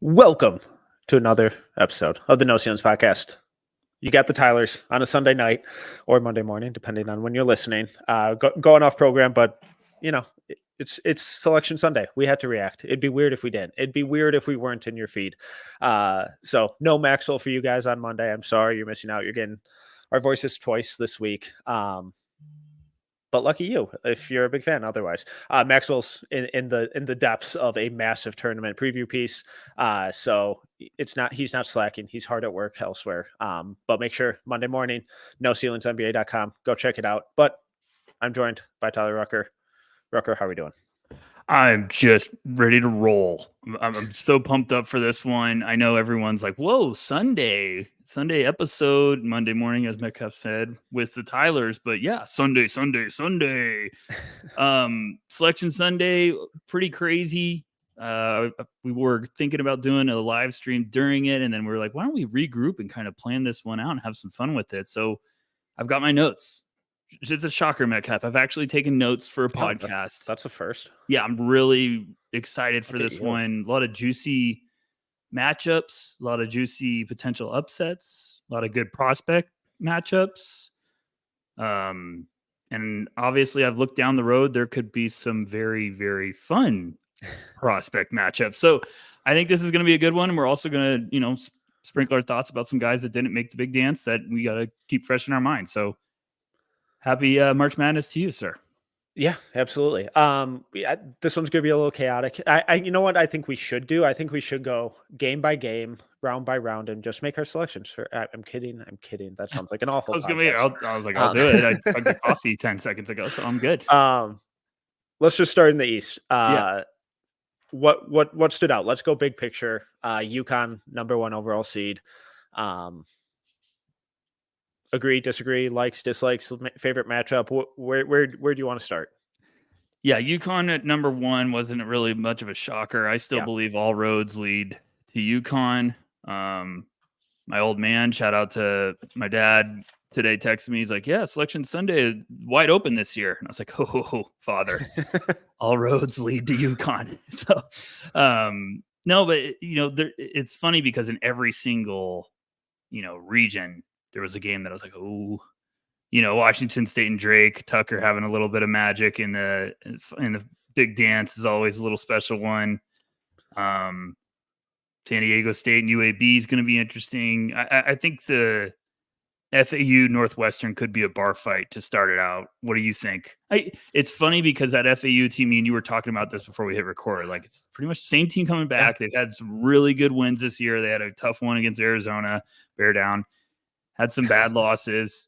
Welcome to another episode of the No Ceilings Podcast. You got the Tylers on a Sunday night or Monday morning, depending on when you're listening. Going off program, but it's Selection Sunday. We had to react. It'd be weird if we didn't. It'd be weird if we weren't in your feed. So no Maxwell for you guys on Monday. I'm sorry you're missing out. You're getting our voices twice this week. But lucky you if you're a big fan. Otherwise, Maxwell's in the depths of a massive tournament preview piece. So he's not slacking. He's hard at work elsewhere. But make sure Monday morning, NoCeilingsNBA.com. Go check it out. But I'm joined by Tyler Rucker. Rucker, how are we doing? I'm just ready to roll. I'm so pumped up for this one. I know everyone's like, whoa, Sunday episode, Monday morning, as Metcalf said, with the Tylers. But yeah, Sunday. Selection Sunday, pretty crazy. We were thinking about doing a live stream during it. And then we were like, why don't we regroup and kind of plan this one out and have some fun with it? So I've got my notes. It's a shocker, Metcalf. I've actually taken notes for a podcast. That's a first. Yeah, I'm really excited for this one. A lot of juicy matchups, a lot of juicy potential upsets, a lot of good prospect matchups. And obviously, I've looked down the road. There could be some very, very fun prospect matchups. So I think this is going to be a good one. And we're also going to, sprinkle our thoughts about some guys that didn't make the big dance that we got to keep fresh in our minds. So happy March Madness to you, sir. Yeah, absolutely. This one's going to be a little chaotic. You know what I think we should do? I think we should go game by game, round by round, and just make our selections. I'm kidding. That sounds like an awful. I was like, I'll do it. I chugged the coffee 10 seconds ago, so I'm good. Let's just start in the East. What stood out? Let's go big picture. UConn, number 1 overall seed. Agree, disagree, likes, dislikes, favorite matchup. Where do you want to start? Yeah, UConn at number 1 wasn't really much of a shocker. I still believe all roads lead to UConn. My old man, shout out to my dad today, texted me. He's like, yeah, Selection Sunday wide open this year. And I was like, oh, father, all roads lead to UConn. So, no, but, it's funny because in every single, region, there was a game that I was like, oh, Washington State and Drake, Tucker having a little bit of magic in the big dance is always a little special one. San Diego State and UAB is going to be interesting. I think the FAU Northwestern could be a bar fight to start it out. What do you think? It's funny because that FAU team, and you were talking about this before we hit record, like it's pretty much the same team coming back. They've had some really good wins this year. They had a tough one against Arizona, bear down. Had some bad losses,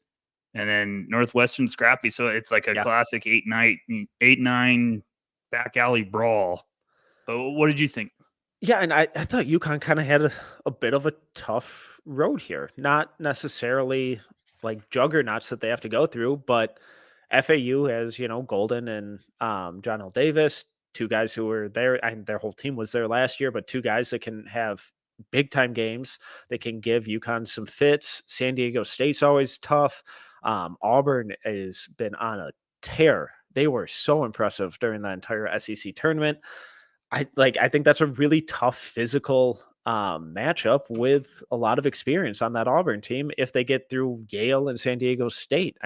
and then Northwestern scrappy. So it's like a classic 8-9 back alley brawl. But what did you think? Yeah, and I thought UConn kind of had a bit of a tough road here. Not necessarily like juggernauts that they have to go through, but FAU has, Golden and John L. Davis, 2 guys who were there, and their whole team was there last year, but 2 guys that can have big time games. They can give UConn some fits. San Diego State's always tough. Auburn has been on a tear. They were so impressive during the entire SEC tournament. I think that's a really tough physical matchup with a lot of experience on that Auburn team if they get through Yale and San Diego State.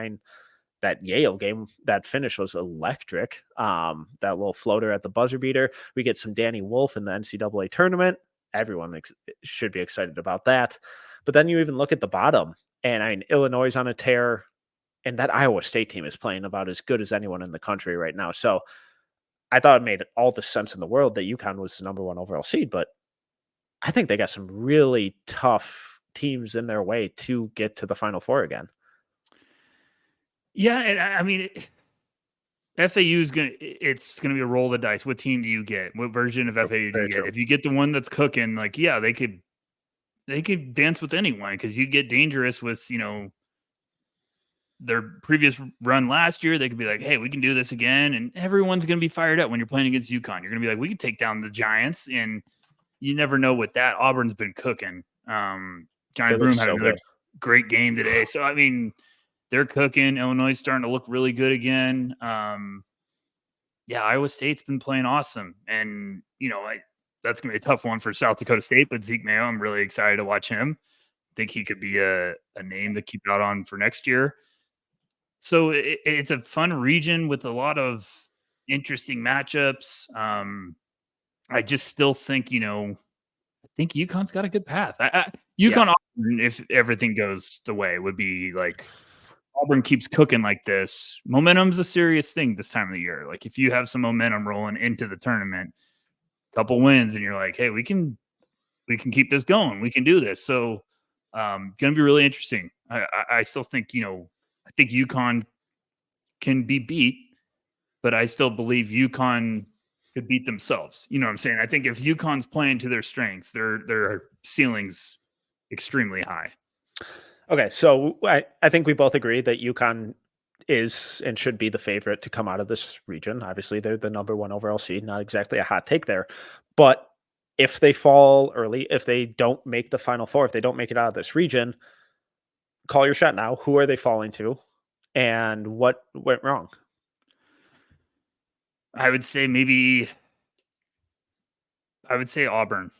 That Yale game, that finish was electric. That little floater at the buzzer beater. We get some Danny Wolf in the NCAA tournament. Everyone should be excited about that. But then you even look at the bottom, and Illinois is on a tear, and that Iowa State team is playing about as good as anyone in the country right now. So I thought it made all the sense in the world that UConn was the number 1 overall seed, but I think they got some really tough teams in their way to get to the Final Four again. Yeah, and FAU is it's gonna be a roll of the dice. What team do you get? What version of FAU do you get? True. If you get the one that's cooking, they could dance with anyone because you get dangerous with their previous run last year. They could be like, hey, we can do this again, and everyone's gonna be fired up when you're playing against UConn. You're gonna be like, we can take down the Giants, and you never know with that. Auburn's been cooking. Johnny Broom had another great game today, so they're cooking. Illinois is starting to look really good again. Iowa State's been playing awesome. And, that's going to be a tough one for South Dakota State. But Zeke Mayo, I'm really excited to watch him. I think he could be a name to keep out on for next year. So it's a fun region with a lot of interesting matchups. I just still think, I think UConn's got a good path. UConn, Auburn, if everything goes the way, would be like Auburn keeps cooking like this. Momentum's a serious thing this time of the year. Like if you have some momentum rolling into the tournament, couple wins, and you're like, hey, we can keep this going. We can do this. So going to be really interesting. I still think, I think UConn can be beat, but I still believe UConn could beat themselves. You know what I'm saying? I think if UConn's playing to their strengths, their ceiling's extremely high. Okay, so I think we both agree that UConn is and should be the favorite to come out of this region. Obviously, they're the number one overall seed. Not exactly a hot take there, but if they fall early, if they don't make the Final Four, if they don't make it out of this region, call your shot now. Who are they falling to, and what went wrong? I would say Auburn.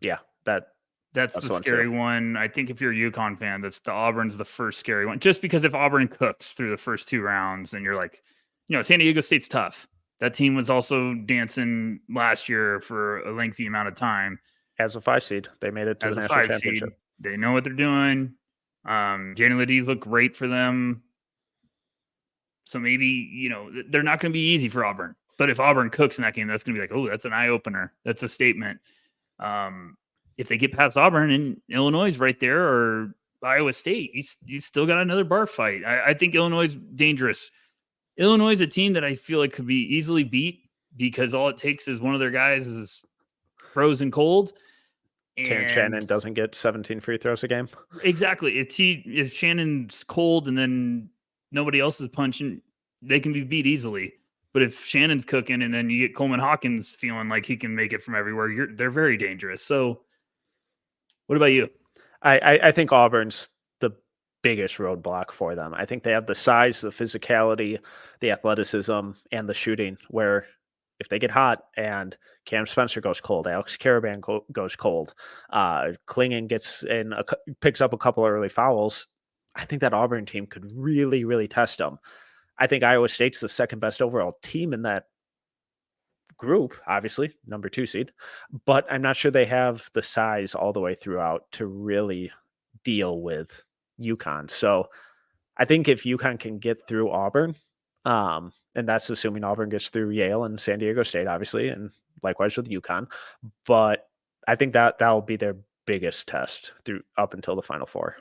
Yeah, that's the scary one. I think if you're a UConn fan, Auburn's the first scary one. Just because if Auburn cooks through the first two rounds, and you're like, San Diego State's tough. That team was also dancing last year for a lengthy amount of time. As a 5 seed, they made it to the national championship. Seed, they know what they're doing. Jalen Ledee looked great for them. So maybe, they're not going to be easy for Auburn. But if Auburn cooks in that game, that's going to be like, oh, that's an eye-opener. That's a statement. If they get past Auburn and Illinois is right there, or Iowa State, you still got another bar fight. I think Illinois is dangerous. Illinois is a team that I feel like could be easily beat because all it takes is one of their guys is frozen cold. And Shannon doesn't get 17 free throws a game. Exactly. If Shannon's cold and then nobody else is punching, they can be beat easily. But if Shannon's cooking and then you get Coleman Hawkins feeling like he can make it from everywhere, they're very dangerous. So what about you? I think Auburn's the biggest roadblock for them. I think they have the size, the physicality, the athleticism, and the shooting where if they get hot and Cam Spencer goes cold, Alex Caravan goes cold, Klingon picks up a couple of early fouls, I think that Auburn team could really, really test them. I think Iowa State's the second best overall team in that group, obviously, number 2 seed, but I'm not sure they have the size all the way throughout to really deal with UConn. So I think if UConn can get through Auburn, and that's assuming Auburn gets through Yale and San Diego State, obviously, and likewise with UConn, but I think that'll be their biggest test up until the Final Four.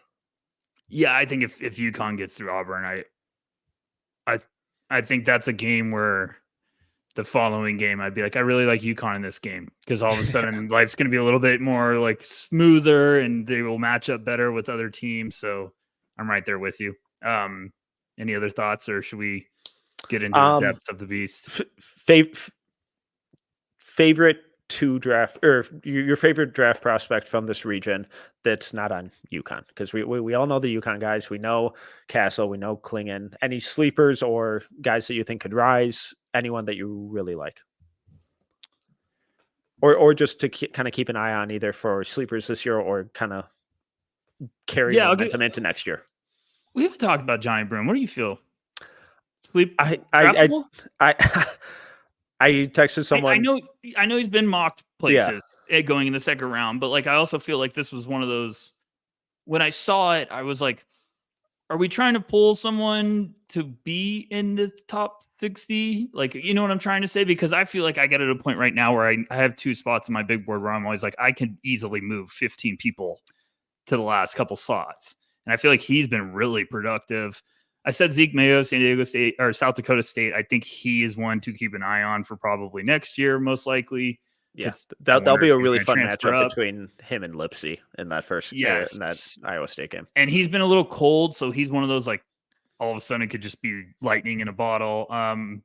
Yeah, I think if UConn gets through Auburn, I think that's a game where the following game I'd be like, I really like UConn in this game because all of a sudden life's going to be a little bit more like smoother and they will match up better with other teams. So I'm right there with you. Any other thoughts, or should we get into the depths of the beast? Favorite to draft, or your favorite draft prospect from this region that's not on UConn? Because we all know the UConn guys. We know Castle, we know Klingon. Any sleepers or guys that you think could rise? Anyone that you really like? Or just to kind of keep an eye on either for sleepers this year or kind of carry momentum into next year. We haven't talked about Johnny Broom. What do you feel? Sleep? I texted someone. I know he's been mocked places going in the second round, but like I also feel like this was one of those. When I saw it, I was like, "Are we trying to pull someone to be in the top 60?" Like, you know what I'm trying to say? Because I feel like I get at a point right now where I have 2 spots in my big board where I'm always like, I can easily move 15 people to the last couple slots, and I feel like he's been really productive. I said Zeke Mayo, San Diego State or South Dakota State. I think he is one to keep an eye on for probably next year, most likely. Yes, that'll be a really fun matchup between him and Lipsy in that first in that Iowa State game. And he's been a little cold, so he's one of those like all of a sudden it could just be lightning in a bottle. I'm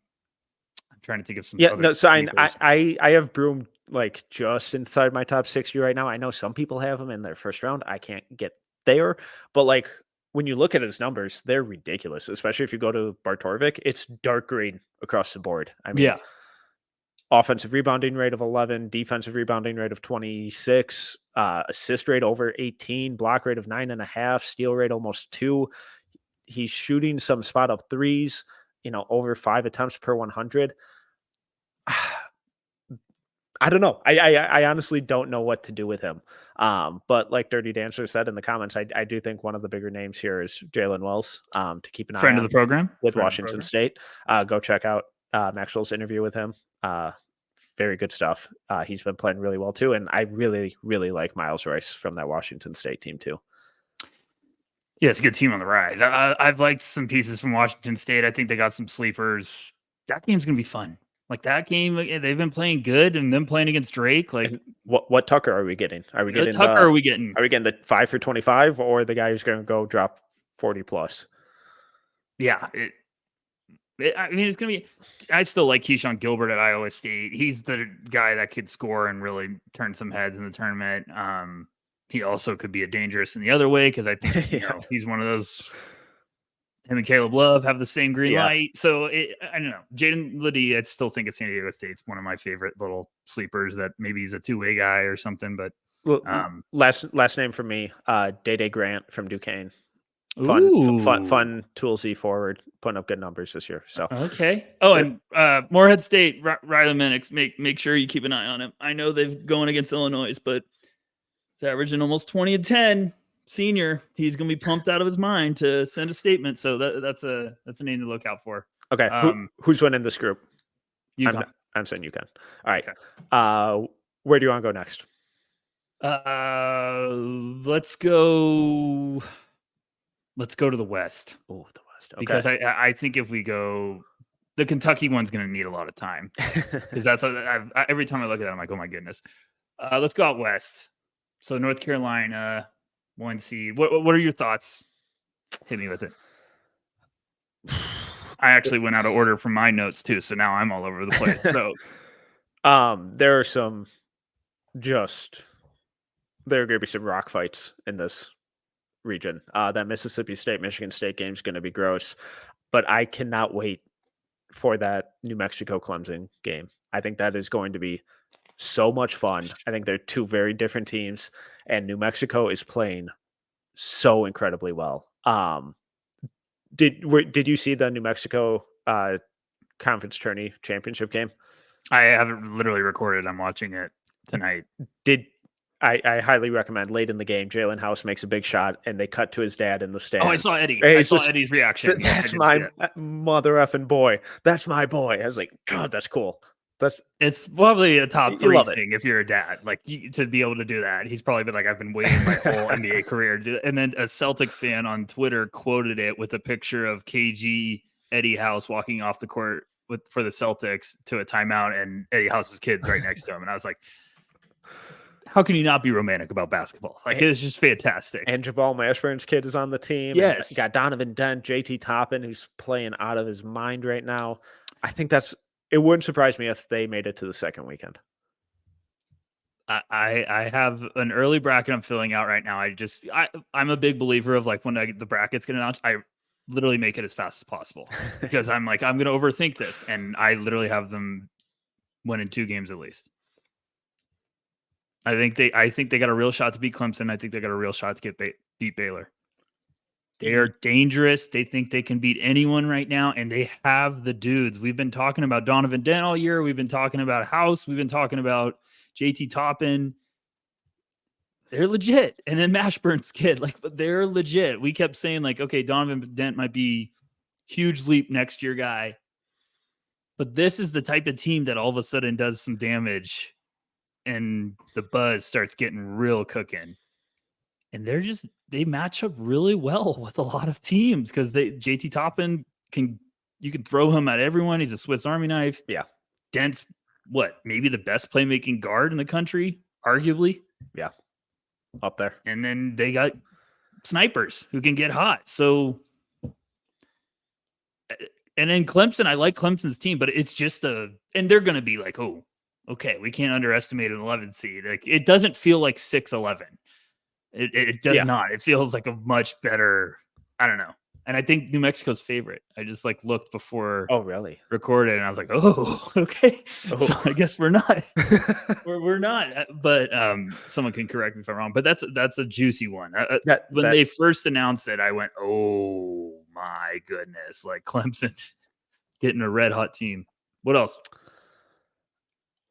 trying to think of some. Yeah, no, so I have Broom like just inside my top 60 right now. I know some people have him in their first round. I can't get there, but like. When you look at his numbers, they're ridiculous, especially if you go to Bartorvik. It's dark green across the board. I mean, offensive rebounding rate of 11, defensive rebounding rate of 26, assist rate over 18, block rate of 9.5, steal rate almost 2. He's shooting some spot up threes, over 5 attempts per 100. I don't know. I honestly don't know what to do with him. But like Dirty Dancer said in the comments, I do think one of the bigger names here is Jalen Wells, to keep an eye Friend on of the program with Washington State. Go check out Maxwell's interview with him. Very good stuff. He's been playing really well too, and I really, really like Miles Royce from that Washington State team too. Yeah, it's a good team on the rise. I've liked some pieces from Washington State. I think they got some sleepers. That game's gonna be fun. Like that game, they've been playing good, and them playing against Drake. Like, and what Tucker are we getting? Are we getting Tucker? Are we getting the 5 for 25, or the guy who's going to go drop 40 plus? Yeah, I mean, it's gonna be. I still like Keyshawn Gilbert at Iowa State. He's the guy that could score and really turn some heads in the tournament. He also could be a dangerous in the other way because I think he's one of those. Him and Caleb Love have the same green light. So I don't know. Jaden Ledee, I still think at San Diego State's one of my favorite little sleepers that maybe he's a two-way guy or something. But last name for me, Day Grant from Duquesne. Fun toolsy forward, putting up good numbers this year. So okay. Oh, and Morehead State, Riley Minix, make sure you keep an eye on him. I know they've going against Illinois, but it's averaging almost 20 and 10. Senior, he's gonna be pumped out of his mind to send a statement. So that's a name to look out for. Okay, who's winning this group? UConn. I'm saying UConn. All right. Okay. Where do you want to go next? Let's go to the West. Oh, the West. Okay. Because I think if we go, the Kentucky one's going to need a lot of time because that's every time I look at that, I'm like, oh my goodness. Let's go out West. So North Carolina, 1 seed. What are your thoughts? Hit me with it. I actually went out of order from my notes too, so now I'm all over the place. So, there are there are going to be some rock fights in this region. That Mississippi State Michigan State game is going to be gross, but I cannot wait for that New Mexico Clemson game. I think that is going to be so much fun. I think they're two very different teams, and New Mexico is playing so incredibly well. Did you see the New Mexico conference tourney championship game? I haven't literally recorded. I'm watching it tonight. I highly recommend. Late in the game, Jalen House makes a big shot, and they cut to his dad in the stand. Oh, I saw Eddie. I saw Eddie's reaction. That's my mother effing boy. That's my boy. I was like, God, that's cool. It's probably a top 3 thing if you're a dad, like to be able to do that. He's probably been like, I've been waiting my whole NBA career. And then a Celtic fan on Twitter quoted it with a picture of KG Eddie House walking off the court for the Celtics to a timeout, and Eddie House's kids right next to him. And I was like, how can you not be romantic about basketball? Like, it's just fantastic. And Jabal Mashburn's kid is on the team. Yes. Got Donovan Dent, JT Toppin, who's playing out of his mind right now. I think it wouldn't surprise me if they made it to the second weekend. I have an early bracket I'm filling out right now. I'm a big believer of like when the brackets get announced, I literally make it as fast as possible because I'm like, I'm going to overthink this. And I literally have them winning 2 games at least. I think they got a real shot to beat Clemson. I think they got a real shot to beat Baylor. They are dangerous. They think they can beat anyone right now, and they have the dudes. We've been talking about Donovan Dent all year. We've been talking about House. We've been talking about JT Toppin. They're legit. And then Mashburn's kid, but they're legit. We kept saying, okay, Donovan Dent might be huge leap next year guy. But this is the type of team that all of a sudden does some damage, and the buzz starts getting real cooking. And they match up really well with a lot of teams because JT Toppin you can throw him at everyone. He's a Swiss Army knife. Yeah. Dent's maybe the best playmaking guard in the country, arguably. Yeah. Up there. And then they got snipers who can get hot. So, and then Clemson, I like Clemson's team, but it's just and they're going to be like, oh, okay, we can't underestimate an 11 seed. It doesn't feel like 6-11. It does not. It feels like a much better. I don't know. and I think New Mexico's favorite. I just like looked before Oh, really? recorded, and I was like, oh, okay. Oh. So I guess we're not. We're not. But someone can correct me if I'm wrong. But that's a juicy one. When they first announced it, I went, oh my goodness! Like Clemson getting a red hot team. What else?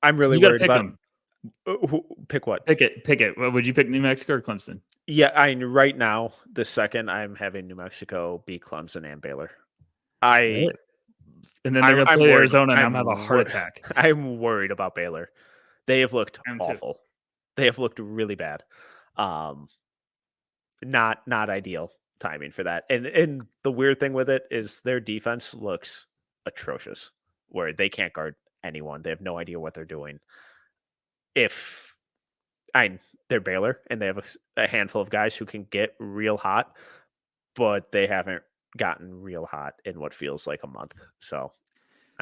I'm really You got to worried pick about them. pick what? Pick it. Would you pick New Mexico or Clemson? Yeah, right now, the second I'm having New Mexico beat Clemson and Baylor. Really? And then they're going to I'm play worried. Arizona, and I'm going to have a heart attack. I'm worried about Baylor. They have looked awful. Too. They have looked really bad. Not ideal timing for that. And the weird thing with it is their defense looks atrocious, where they can't guard anyone. They have no idea what they're doing. They're Baylor, and they have a handful of guys who can get real hot, but they haven't gotten real hot in what feels like a month. So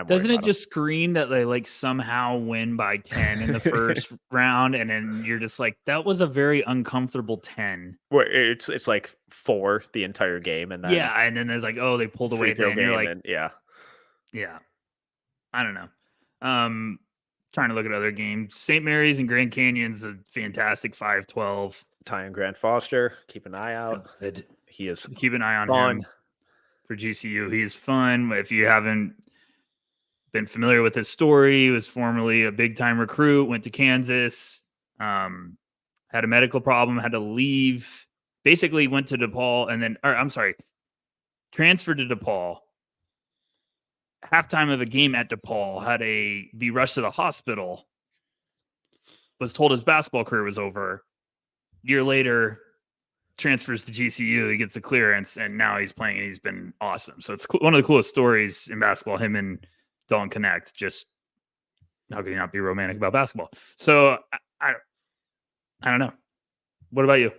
doesn't it just scream that they like somehow win by 10 in the first round, and then you're just like, that was a very uncomfortable 10. Where it's like 4 the entire game, and then and then there's like, oh, they pulled away. Then you're like, yeah. I don't know. Trying to look at other games. St. Mary's and Grand Canyon's a fantastic 5-12. Ty and Grant Foster, keep an eye out. Good. He is keep an eye on fun. him for GCU. He's fun. If you haven't been familiar with his story, he was formerly a big time recruit, went to Kansas, had a medical problem, had to leave, basically went to DePaul, and then, transferred to DePaul. Halftime of a game at DePaul, had be rushed to the hospital, was told his basketball career was over. Year later, transfers to GCU, he gets the clearance, and now he's playing, and he's been awesome. So it's one of the coolest stories in basketball, him and Dalton Connect. Just how could he not be romantic about basketball? So I don't know. What about you?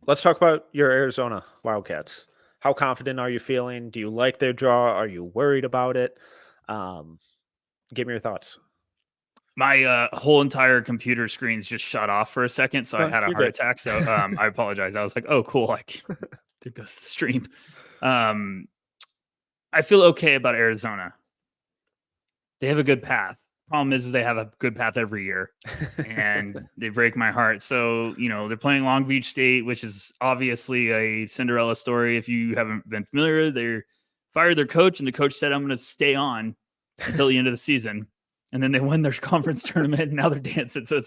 Let's talk about your Arizona Wildcats. How confident are you feeling? Do you like their draw? Are you worried about it? Give me your thoughts. My whole entire computer screen's just shut off for a second, so I had a heart attack. So I apologize. I was like, oh, cool. Like, there goes the stream. I feel okay about Arizona. They have a good path. Problem is they have a good path every year, and they break my heart. So, they're playing Long Beach State, which is obviously a Cinderella story. If you haven't been familiar, they fired their coach, and the coach said, I'm going to stay on until the end of the season. And then they win their conference tournament, and now they're dancing. So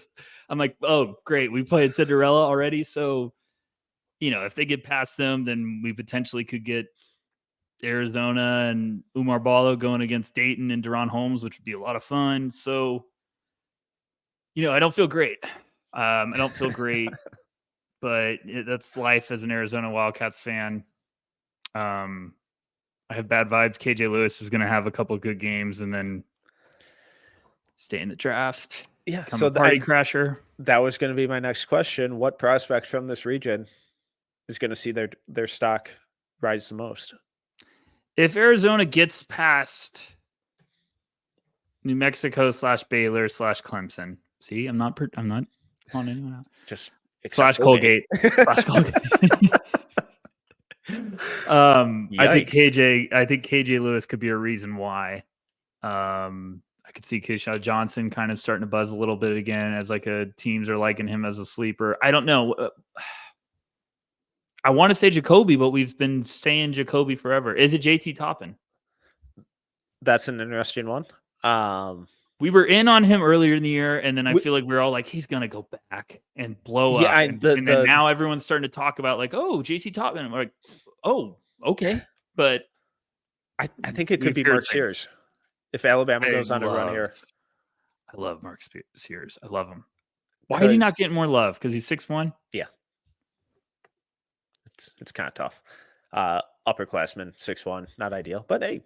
I'm like, oh, great. We played Cinderella already. So, if they get past them, then we potentially could get Arizona and Umar Ballo going against Dayton and Deron Holmes, which would be a lot of fun. So, I don't feel great. I don't feel great, but that's life as an Arizona Wildcats fan. I have bad vibes. KJ Lewis is going to have a couple of good games and then stay in the draft. Yeah. So party crasher. That was going to be my next question. What prospect from this region is going to see their stock rise the most? If Arizona gets past New Mexico / Baylor / Clemson, see, I'm not calling anyone out. Just / Colgate. / Colgate. I think KJ Lewis could be a reason why. I could see Keyshawn Johnson kind of starting to buzz a little bit again as teams are liking him as a sleeper. I don't know. I want to say Jacoby, but we've been saying Jacoby forever. Is it JT Toppin? That's an interesting one. We were in on him earlier in the year, and then I feel like we're all like, he's going to go back and blow up. And then now everyone's starting to talk about JT Toppin. We're like, oh, okay. But I think it could be Mark Sears if Alabama goes on a run here. I love Mark Sears. I love him. Why is he not getting more love? Because he's 6'1"? Yeah. It's kind of tough. Upperclassman, 6'1", not ideal. But hey,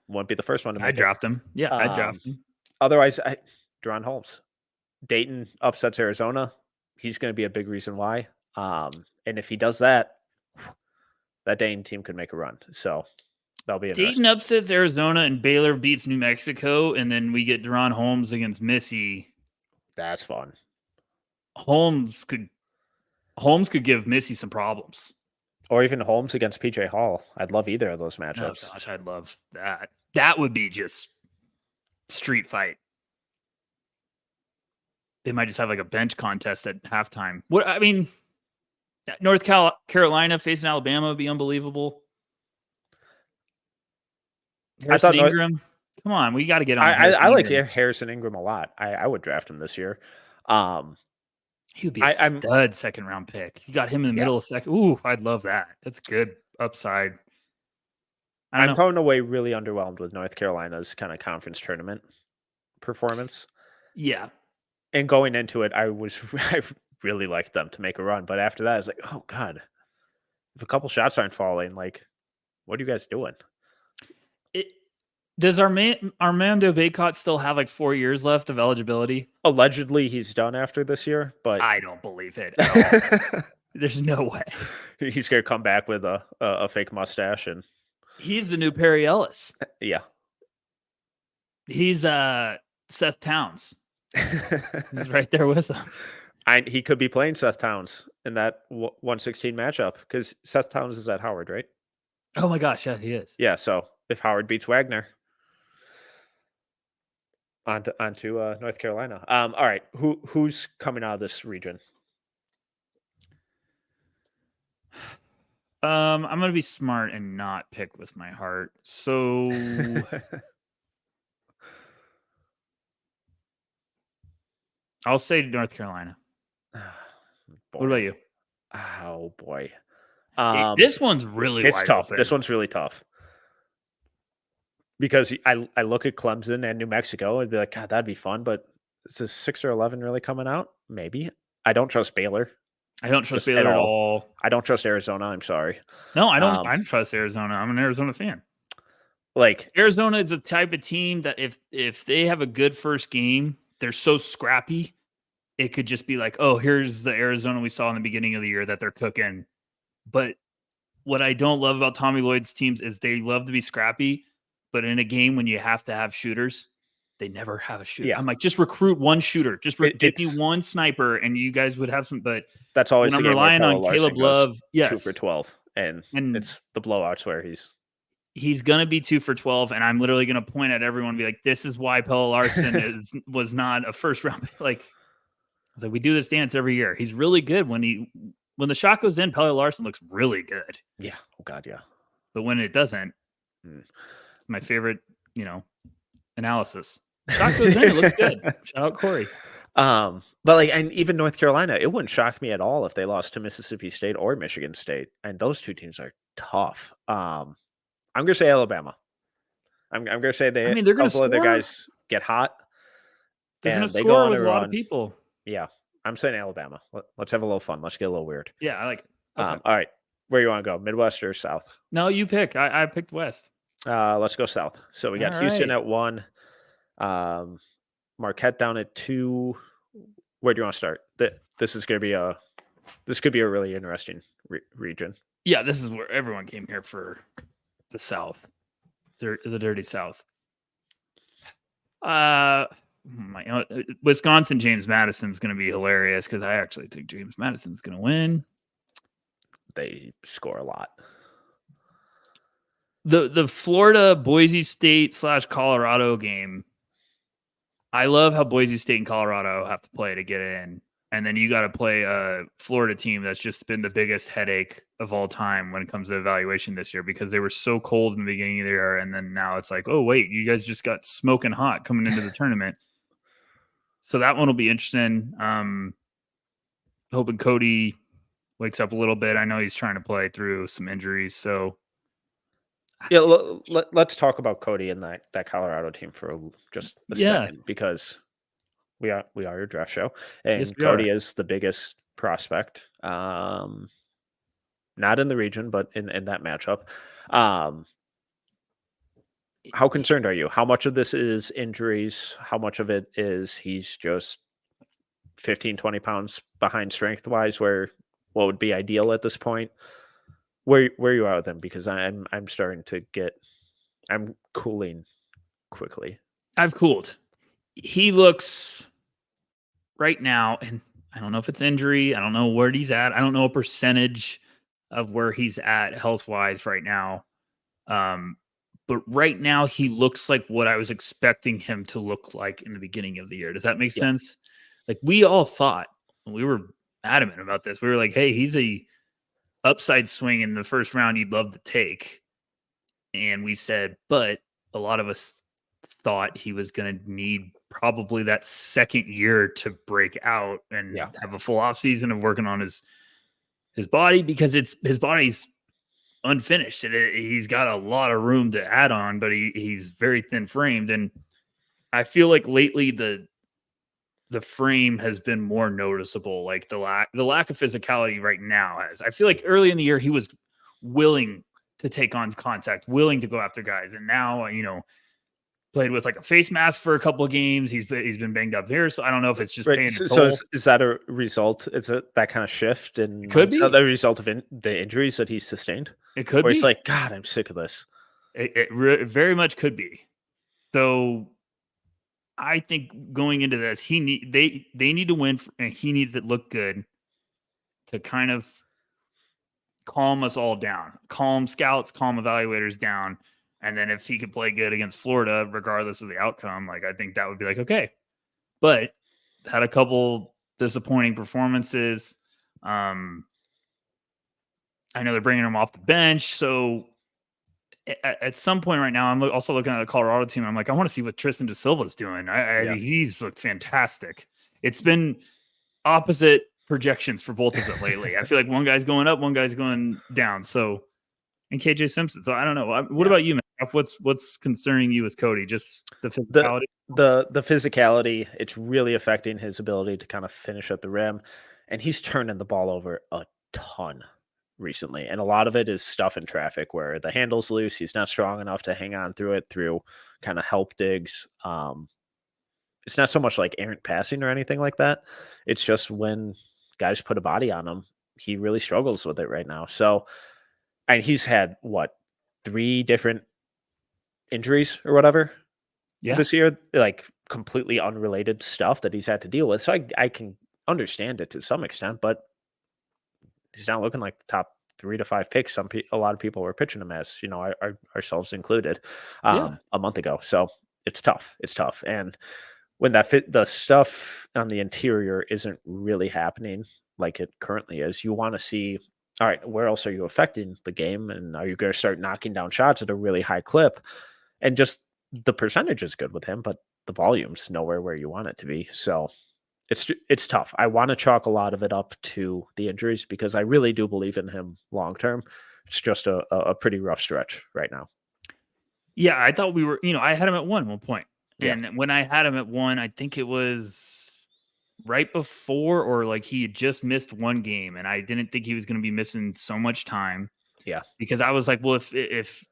won't be the first one to make I'd draft him. Yeah, I'd draft him. Otherwise, Deron Holmes. Dayton upsets Arizona. He's going to be a big reason why. And if he does that Dayton team could make a run. So that'll be Dayton upsets Arizona and Baylor beats New Mexico, and then we get Deron Holmes against Missy. That's fun. Holmes could give Missy some problems. Or even Holmes against PJ Hall. I'd love either of those Oh matchups. gosh, I'd love that. That would be just street fight. They might just have like a bench contest at halftime. What I mean, North Carolina facing Alabama would be unbelievable. I Harrison thought Ingram, come on, we got to get on the I Harrison like Ingram. Harrison Ingram a lot. I would draft him this year. He would be a I'm stud second round pick. You got him in the middle of second. Ooh, I'd love that. That's good upside. I don't I'm know. going away really underwhelmed with North Carolina's kind of conference tournament performance. Yeah. And going into it, I really liked them to make a run, but after that, I was like, oh god, if a couple shots aren't falling, like, what are you guys doing? Does Armando Bacot still have like 4 years left of eligibility? Allegedly, he's done after this year, but I don't believe it at all. There's no way. He's gonna come back with a fake mustache and He's the new Perry Ellis. yeah. He's Seth Towns. He's right there with him. He could be playing Seth Towns in that 116 matchup because Seth Towns is at Howard, right? Oh my gosh, yeah, he is. Yeah, so if Howard beats Wagner, onto North Carolina. All right, who's coming out of this region? I'm gonna be smart and not pick with my heart. So I'll say North Carolina. What about you? Oh boy, this one's really it's wide tough. open. This one's really tough because I look at Clemson and New Mexico and be like, God, that'd be fun, but is this 6 or 11 really coming out? Maybe. I don't trust Baylor. I don't trust Just Baylor at at all. all. I don't trust Arizona. I'm sorry. No, I don't. I don't trust Arizona. I'm an Arizona fan. Like Arizona is a type of team that if they have a good first game, they're so scrappy. It could just be like, oh, here's the Arizona we saw in the beginning of the year that they're cooking. But what I don't love about Tommy Lloyd's teams is they love to be scrappy, but in a game when you have to have shooters, they never have a shooter. Yeah. I'm like, just recruit one shooter. Just give me one sniper, and you guys would have some. But that's always when the I'm game where relying on Caleb Love, yes, 2 for 12, and it's the blowouts where he's going to be 2 for 12, and I'm literally going to point at everyone and be like, this is why Pelle Larsson was not a first round. Like, I was like, we do this dance every year. He's really good when the shot goes in. Pelle Larsson looks really good. Yeah. Oh God. Yeah. But when it doesn't, my favorite, analysis. Shot goes in, it looks good. Shout out Corey. But like, and even North Carolina, it wouldn't shock me at all if they lost to Mississippi State or Michigan State, and those two teams are tough. I'm gonna say Alabama. I'm gonna say they're going to score. Their guys get hot. They're going to score with a lot of people. Yeah, I'm saying Alabama. Let's have a little fun. Let's get a little weird. Yeah, I like it. Okay. All right, where you want to go? Midwest or South? No, you pick. I picked West. Let's go South. So we got Houston at 1. Marquette down at 2. Where do you want to start? This could be a really interesting region. Yeah, this is where everyone came here for the South, the dirty South. Wisconsin James Madison's going to be hilarious because I actually think James Madison's going to win. They score a lot. The Florida Boise State / Colorado game. I love how Boise State and Colorado have to play to get in. And then you got to play a Florida team that's just been the biggest headache of all time when it comes to evaluation this year because they were so cold in the beginning of the year. And then now it's like, oh, wait, you guys just got smoking hot coming into the tournament. So that one will be interesting. Hoping Cody wakes up a little bit. I know he's trying to play through some injuries. So yeah, let's talk about Cody and that Colorado team for just a second because we are your draft show, and yes, Cody is the biggest prospect. Not in the region, but in that matchup. How concerned are you? How much of this is injuries? How much of it is he's just 15, 20 pounds behind strength-wise, where what would be ideal at this point? Where you are with him? Because I'm starting to I'm cooling quickly. I've cooled. He looks right now, and I don't know if it's injury. I don't know where he's at. I don't know a percentage. of where he's at health wise right now. But right now he looks like what I was expecting him to look like in the beginning of the year. Does that make Yeah. sense? Like we all thought, we were adamant about this. We were like, hey, he's a upside swing in the first round you'd love to take. And we said, but a lot of us thought he was going to need probably that second year to break out and Yeah. have a full off season of working on his body, because his body's unfinished. He's got a lot of room to add on, but he's very thin framed. And I feel like lately the frame has been more noticeable. Like the lack of physicality right now I feel like early in the year he was willing to take on contact, willing to go after guys, and now played with like a face mask for a couple of games. He's been banged up here, so I don't know if it's just paying a toll. So is that a result? Is it that kind of shift? And It could be the result of the injuries that he's sustained? It could or be. He's like, God, I'm sick of this. It very much could be. So I think going into this, they need to win, and he needs to look good to kind of calm us all down, calm scouts, calm evaluators down. And then if he could play good against Florida, regardless of the outcome, like I think that would be like, okay. But had a couple disappointing performances. I know they're bringing him off the bench. So at some point right now, I'm also looking at the Colorado team. I'm like, I want to see what Tristan Da Silva's doing. He's looked fantastic. It's been opposite projections for both of them lately. I feel like one guy's going up, one guy's going down. So, and KJ Simpson. So I don't know. What about you, man? What's concerning you with Cody? Just the physicality? The physicality, it's really affecting his ability to kind of finish at the rim. And he's turning the ball over a ton recently. And a lot of it is stuff in traffic where the handle's loose. He's not strong enough to hang on through it through kind of help digs. It's not so much like errant passing or anything like that. It's just when guys put a body on him, he really struggles with it right now. So, and he's had 3 different injuries or whatever this year, like completely unrelated stuff that he's had to deal with. So I can understand it to some extent, but he's not looking like the top 3 to 5 picks. A lot of people were pitching him as, ourselves included, a month ago. So it's tough. It's tough. And when the stuff on the interior isn't really happening like it currently is, you want to see, all right, where else are you affecting the game? And are you going to start knocking down shots at a really high clip? And just the percentage is good with him, but the volume's nowhere where you want it to be. So it's tough. I want to chalk a lot of it up to the injuries because I really do believe in him long term. It's just a pretty rough stretch right now. Yeah, I thought we were, I had him at one point. And when I had him at 1, I think it was right before, or like he had just missed one game, and I didn't think he was going to be missing so much time. Yeah. Because I was like, well, if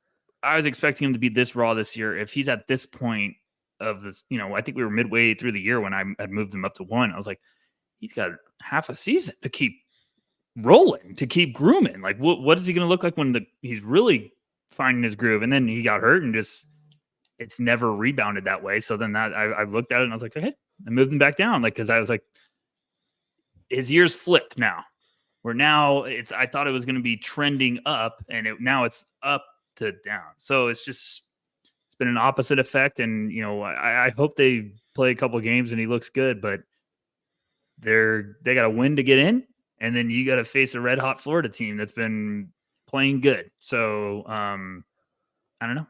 I was expecting him to be this raw this year, if he's at this point of this, I think we were midway through the year when I had moved him up to 1. I was like, he's got half a season to keep rolling, to keep grooming. Like, what is he going to look like when he's really finding his groove? And then he got hurt and it's never rebounded that way. So then I looked at it and I was like, hey, I moved him back down. Like, cause I was like, his year's flipped now, where now I thought it was going to be trending up, and now it's up to down. So it's been an opposite effect. And, I hope they play a couple of games and he looks good, but they got to win to get in. And then you got to face a red hot Florida team that's been playing good. So I don't know.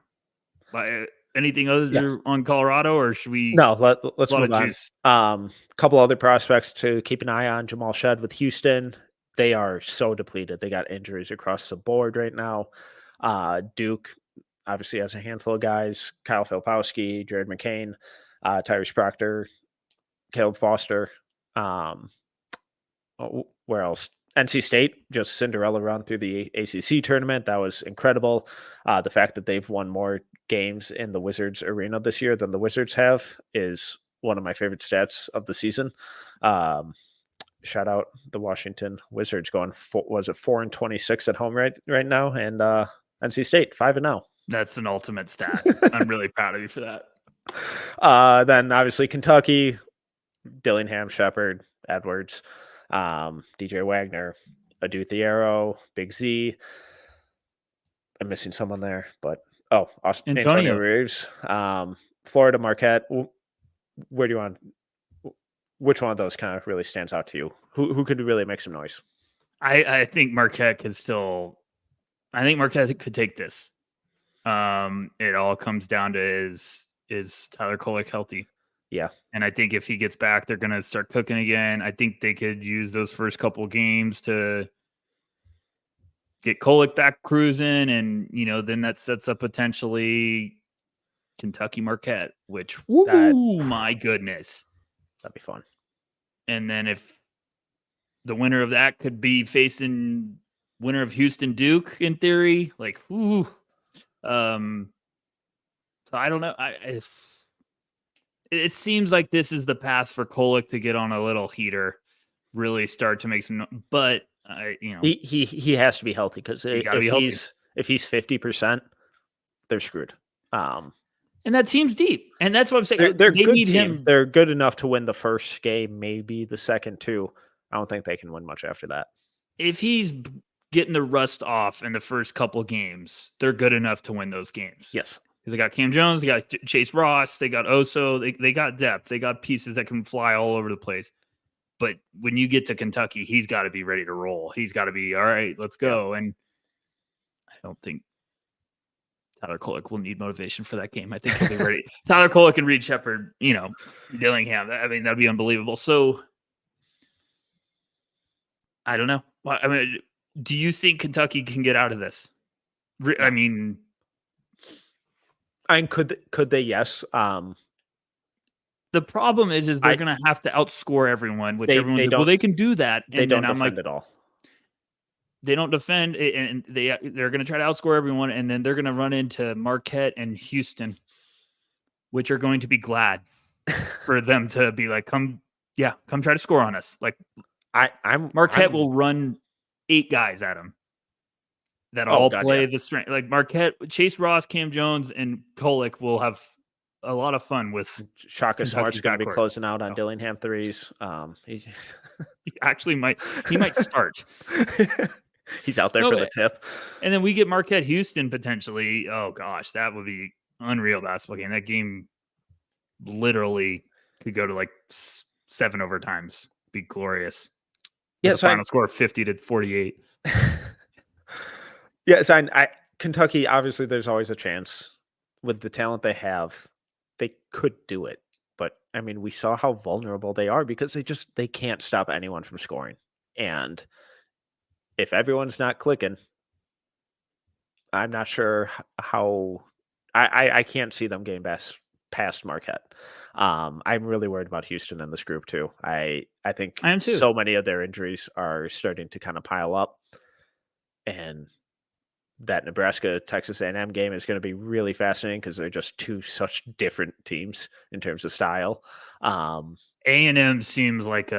But anything other on Colorado, or should we? No, let's move on. A couple other prospects to keep an eye on. Jamal Shed with Houston. They are so depleted. They got injuries across the board right now. Duke obviously has a handful of guys. Kyle Filipowski, Jared McCain, Tyrese Proctor, Caleb Foster. Where else? NC State, just Cinderella run through the ACC tournament. That was incredible. The fact that they've won more games in the Wizards arena this year than the Wizards have is one of my favorite stats of the season. Shout out the Washington Wizards going, 4-26 at home right now, and NC State 5-0. That's an ultimate stat. I'm really proud of you for that. Then obviously Kentucky, Dillingham, Shepard, Edwards, DJ Wagner. Aduthiero, Big Z. I'm missing someone there, but Antonio Antonio. Reeves, Florida Marquette. Where do you want? Which one of those kind of really stands out to you? Who could really make some noise? I think Marquette could still. I think Marquette could take this. It all comes down to is Tyler Kolek healthy? Yeah. And I think if he gets back, they're going to start cooking again. I think they could use those first couple games to get Kolek back cruising, and then that sets up potentially Kentucky Marquette, which my goodness, that'd be fun. And then if the winner of that could be facing winner of Houston Duke in theory, like so I don't know. It seems like this is the path for Kolek to get on a little heater, really start to make some. But he has to be healthy, because if he's 50%, they're screwed. And that team's deep, and that's what I'm saying. They need team. him. They're good enough to win the first game, maybe the second too. I don't think they can win much after that. If he's getting the rust off in the first couple games, they're good enough to win those games. Yes. They got Cam Jones, they got Chase Ross, they got Oso, they got depth, they got pieces that can fly all over the place. But when you get to Kentucky, he's got to be ready to roll. He's got to be, all right, let's go. Yeah. And I don't think Tyler Kolek will need motivation for that game. I think he'll be ready. Tyler Kolek and Reed Shepherd, Dillingham. I mean, that'd be unbelievable. So I don't know. I mean, do you think Kentucky can get out of this? I mean, could they? Yes. The problem is they're going to have to outscore everyone, which everyone's like, well, they can do that. And they don't defend at all. They don't defend, and they're going to try to outscore everyone, and then they're going to run into Marquette and Houston, which are going to be glad for them to be like, come try to score on us. Like, Marquette will run 8 guys at them that all play the strength. Like Marquette, Chase Ross, Cam Jones, and Kolek will have a lot of fun with. Shaka Smart's going to be closing out on Dillingham threes. He actually might start. He's out there for the tip. And then we get Marquette Houston potentially. Oh gosh, that would be unreal basketball game. That game literally could go to like 7 overtimes. Be glorious. Yeah, the final score 50-48. Yeah, so Kentucky, obviously there's always a chance with the talent they have. They could do it. But I mean, we saw how vulnerable they are, because they can't stop anyone from scoring. And if everyone's not clicking, I'm not sure how. I can't see them getting past Marquette. I'm really worried about Houston in this group too. I think so many of their injuries are starting to kind of pile up, and that Nebraska Texas A&M game is going to be really fascinating, because they're just such different teams in terms of style. A&M seems like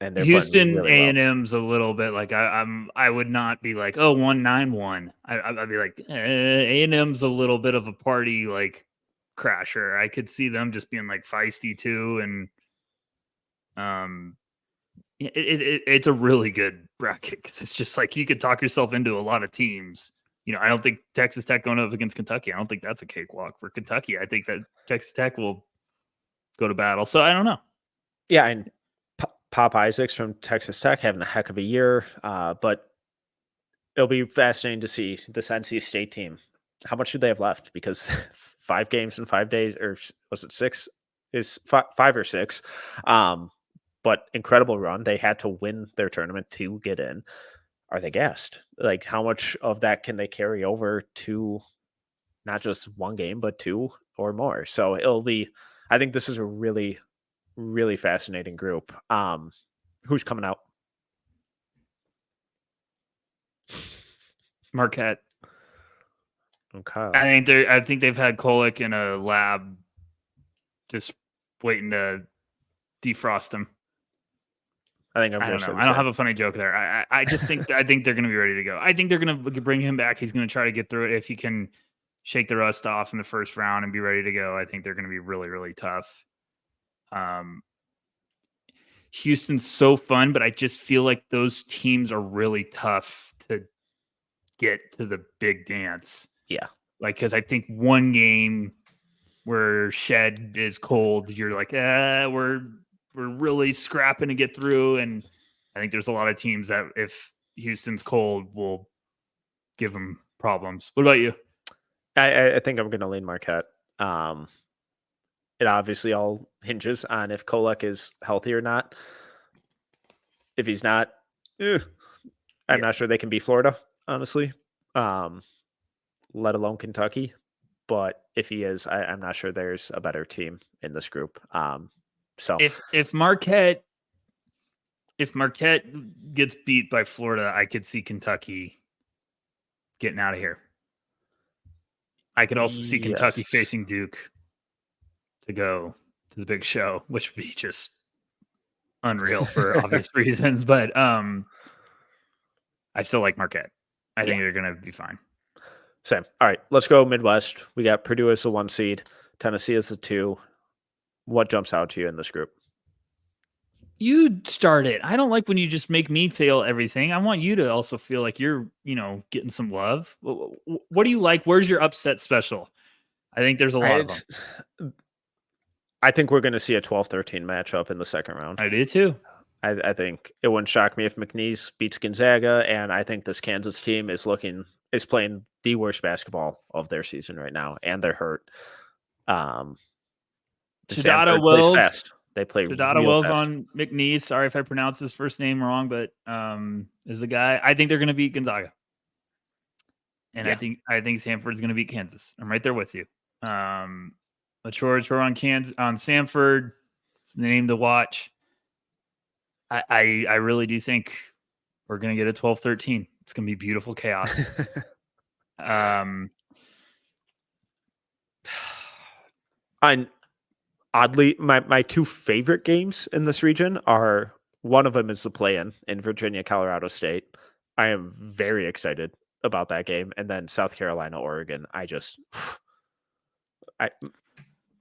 and Houston really A&M's a little bit like I would not be like 1-9-1. I'd be like A&M's a little bit of a party like crasher. I could see them just being like feisty too, and it's a really good bracket, because it's just like you could talk yourself into a lot of teams. I don't think Texas Tech going up against Kentucky, I don't think that's a cakewalk for Kentucky. I think that Texas Tech will go to battle. So I don't know. Yeah, and Pop Isaacs from Texas Tech having a heck of a year, but it'll be fascinating to see this NC State team. How much do they have left? Because 5 games in 5 days, or was it 6? Is 5 or 6? But incredible run. They had to win their tournament to get in. Are they gassed? Like, how much of that can they carry over to not just 1 game, but 2 or more? So it'll be. I think this is a really, really fascinating group. Who's coming out? Marquette. Okay. I think they've had Kolek in a lab, just waiting to defrost him. I don't know. I don't have a funny joke there. I just think I think they're going to be ready to go. I think they're going to bring him back. He's going to try to get through it. If he can shake the rust off in the first round and be ready to go, I think they're going to be really, really tough. Houston's so fun, but I just feel like those teams are really tough to get to the big dance. Yeah. Like, because I think one game where Shed is cold, you're like, we're really scrapping to get through. And I think there's a lot of teams that if Houston's cold will give them problems. What about you? I think I'm going to lean Marquette. It obviously all hinges on if Kolek is healthy or not. If he's not, I'm not sure they can beat Florida, honestly, let alone Kentucky. But if he is, I'm not sure there's a better team in this group. So if Marquette gets beat by Florida, I could see Kentucky getting out of here. I could also see Kentucky facing Duke to go to the big show, which would be just unreal for obvious reasons. But I still like Marquette. I think they're going to be fine. Same. All right, let's go Midwest. We got Purdue as the 1 seed, Tennessee as the 2. What jumps out to you in this group? You start it. I don't like when you just make me feel everything. I want you to also feel like you're, getting some love. What do you like? Where's your upset special? I think there's a lot of them. I think we're going to see a 12-13 matchup in the second round. I do too. I think it wouldn't shock me if McNeese beats Gonzaga, and I think this Kansas team is playing the worst basketball of their season right now, and they're hurt. Chidata Wills fast. They play Chidata Wills on McNeese. Sorry if I pronounced his first name wrong, but is the guy. I think they're going to beat Gonzaga, and I think Samford's going to beat Kansas. I'm right there with you. Mature on Samford. It's the name to watch. I really do think we're going to get a 12-13. It's going to be beautiful chaos. Oddly, my 2 favorite games in this region are, one of them is the play-in Virginia, Colorado State. I am very excited about that game. And then South Carolina, Oregon.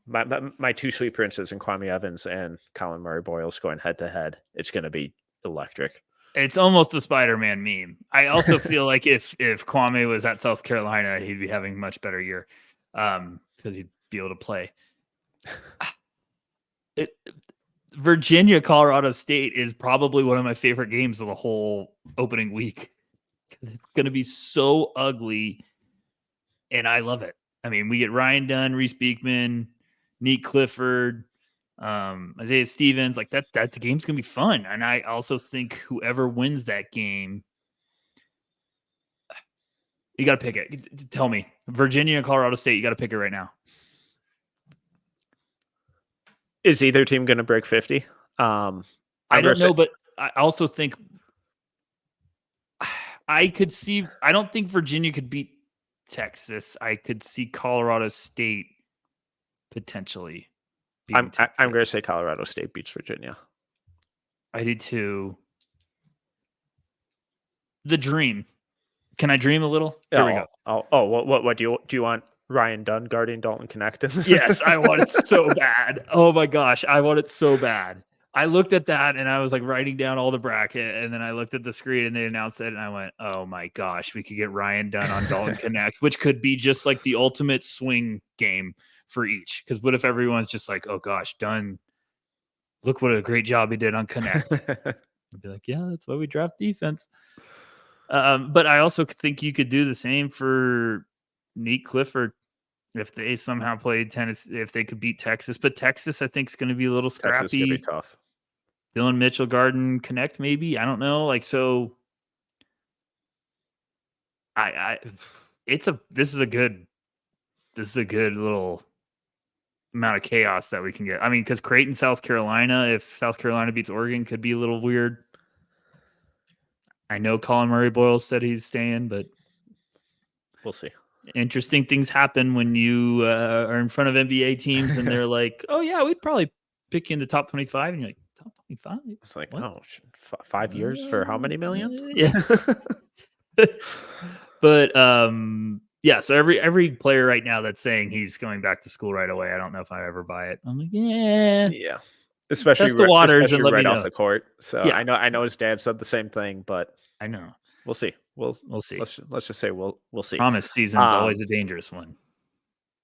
My 2 sweet princes in Kwame Evans and Colin Murray-Boyles going head-to-head. It's going to be electric. It's almost the Spider-Man meme. I also feel like if Kwame was at South Carolina, he'd be having a much better year because he'd be able to play. Virginia, Colorado State is probably one of my favorite games of the whole opening week. It's going to be so ugly, and I love it. I mean, we get Ryan Dunn, Reese Beekman, Neat Clifford, Isaiah Stevens. Like that the game's going to be fun. And I also think whoever wins that game, you got to pick it. Tell me, Virginia and Colorado State, you got to pick it right now. Is either team going to break 50? I don't know, but I also think I could see. I don't think Virginia could beat Texas. I could see Colorado State potentially. I'm going to say Colorado State beats Virginia. I do too. The dream. Can I dream a little? Here we go. What do you want? Ryan Dunn guarding Dalton Connect? Yes, I want it so bad. Oh my gosh, I want it so bad. I looked at that and I was like writing down all the bracket, and then I looked at the screen and they announced it, and I went, "Oh my gosh, we could get Ryan Dunn on Dalton Connect, which could be just like the ultimate swing game for each." Because what if everyone's just like, "Oh gosh, Dunn, look what a great job he did on Connect." I'd be like, "Yeah, that's why we draft defense." But I also think you could do the same for Neat Clifford if they somehow played Tennessee, if they could beat Texas. But Texas, I think, is going to be a little scrappy. Texas is going to be tough. Dylan Mitchell, Garden, Connect, maybe. I don't know. Like, so this is a good little amount of chaos that we can get. I mean, because Creighton, South Carolina, if South Carolina beats Oregon, could be a little weird. I know Colin Murray-Boyles said he's staying, but we'll see. Interesting things happen when you are in front of NBA teams and they're like, "Oh yeah, we'd probably pick you in the top 25," and you're like, "Top 25?" It's like, what? 5 years for how many million? Yeah. But yeah. So every player right now that's saying he's going back to school right away, I don't know if I ever buy it. I'm like, yeah. especially test the waters and especially let me right off know. the court. So Yeah, I know his dad said the same thing, but I know. we'll see. We'll see. Let's just say we'll see. Promise season's always a dangerous one.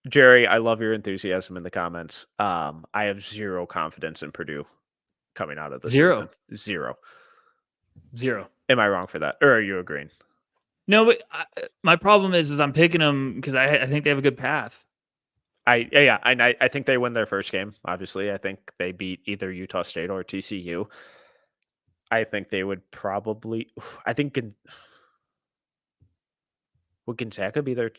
Jerry, I love your enthusiasm in the comments. I have zero confidence in Purdue coming out of the season. 0. Zero. 0. Am I wrong for that, or are you agreeing? No, but my problem is I'm picking them because I think they have a good path. I think they win their first game. Obviously, I think they beat either Utah State or TCU. I think they would probably. I think would Gonzaga be their?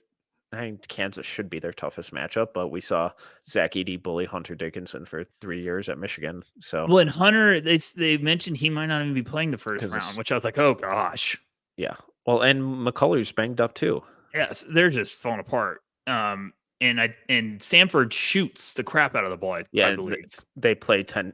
I mean, Kansas should be their toughest matchup, but we saw Zach Edey bully Hunter Dickinson for 3 years at Michigan. So, well, and Hunter, they mentioned he might not even be playing the first round, which I was like, oh gosh, yeah. Well, and McCullers banged up too. Yes, they're just falling apart. And Samford shoots the crap out of the ball. I believe they play 10.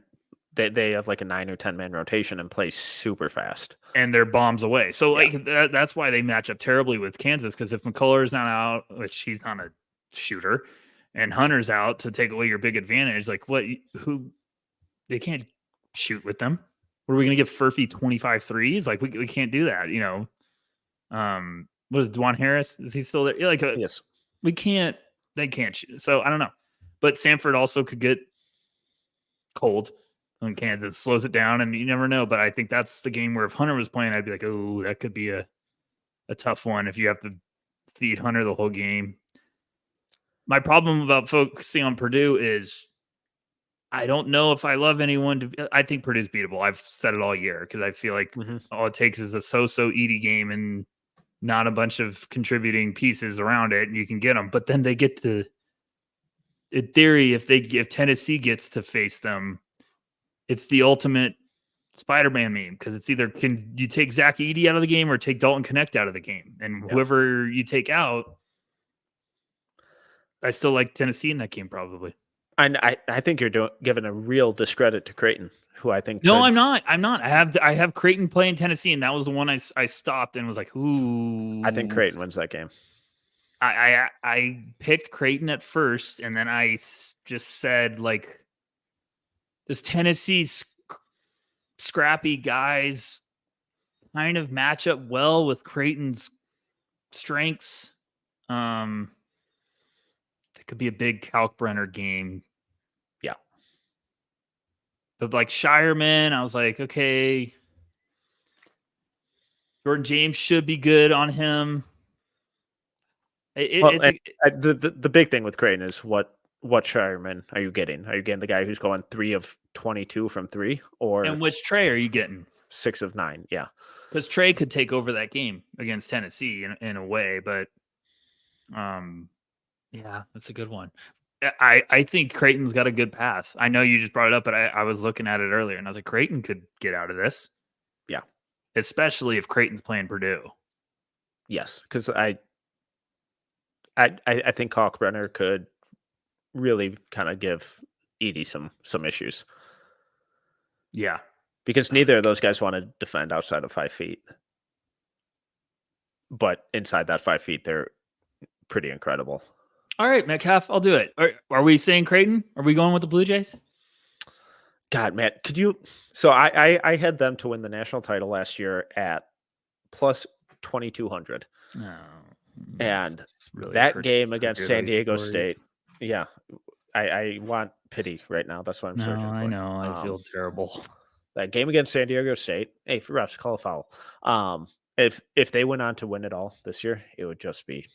They have like a 9 or 10 man rotation and play super fast, and they're bombs away. So like that's why they match up terribly with Kansas, because if McCullers not out, which he's not a shooter, and Hunter's out to take away your big advantage, like who they can't shoot with them. What are we going to give Furphy 25 threes? Like we can't do that, you know. What is Dwan Harris? Is he still there? Like yes, we can't. They can't shoot. So I don't know, but Samford also could get cold when Kansas slows it down, and you never know. But I think that's the game where if Hunter was playing, I'd be like, oh, that could be a tough one if you have to feed Hunter the whole game. My problem about focusing on Purdue is I don't know if I love anyone to. I think Purdue's beatable. I've said it all year because I feel like all it takes is a so-so Edey game and not a bunch of contributing pieces around it, and you can get them. But then they get to, in theory, if Tennessee gets to face them, it's the ultimate Spider-Man meme, because it's either can you take Zach Edey out of the game or take Dalton Connect out of the game, and whoever you take out, I still like Tennessee in that game probably. I think you're giving a real discredit to Creighton, who I think. No, I'm not. I have Creighton playing Tennessee, and that was the one I stopped and was like, ooh. I think Creighton wins that game. I picked Creighton at first, and then I just said, like, this Tennessee's scrappy guys kind of match up well with Creighton's strengths. That could be a big Kalkbrenner game. Yeah. But like Shireman, I was like, okay, Jordan James should be good on him. The big thing with Creighton is what Shireman are you getting? Are you getting the guy who's going 3 of 22 from 3, and which Trey are you getting? 6 of 9, yeah. Because Trey could take over that game against Tennessee in a way, but yeah, that's a good one. I think Creighton's got a good path. I know you just brought it up, but I was looking at it earlier, and I was like, Creighton could get out of this. Yeah. Especially if Creighton's playing Purdue. Yes, because I think Kalkbrenner could really kind of give Edey some issues. Yeah. Because neither of those guys want to defend outside of 5 feet. But inside that 5 feet, they're pretty incredible. All right, Metcalf, I'll do it. Are we saying Creighton? Are we going with the Blue Jays? God, Matt, could you? So I had them to win the national title last year at plus 2,200. No, and really that game against San Diego State, yeah, I want pity right now. That's what I'm searching for. I know. I feel terrible. That game against San Diego State, hey, for refs, call a foul. If they went on to win it all this year, it would just be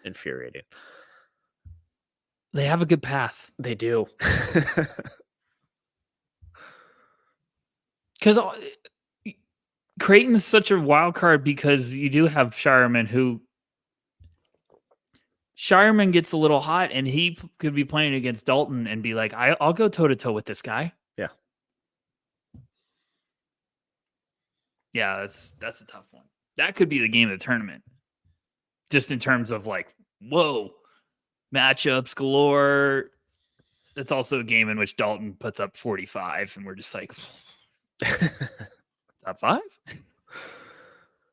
infuriating. They have a good path. They do. Because Creighton's such a wild card because you do have Shireman, who Shireman gets a little hot, and he could be playing against Dalton and be like, I'll go toe-to-toe with this guy. Yeah. Yeah, that's a tough one. That could be the game of the tournament. Just in terms of like, whoa, matchups galore. It's also a game in which Dalton puts up 45, and we're just like, top 5?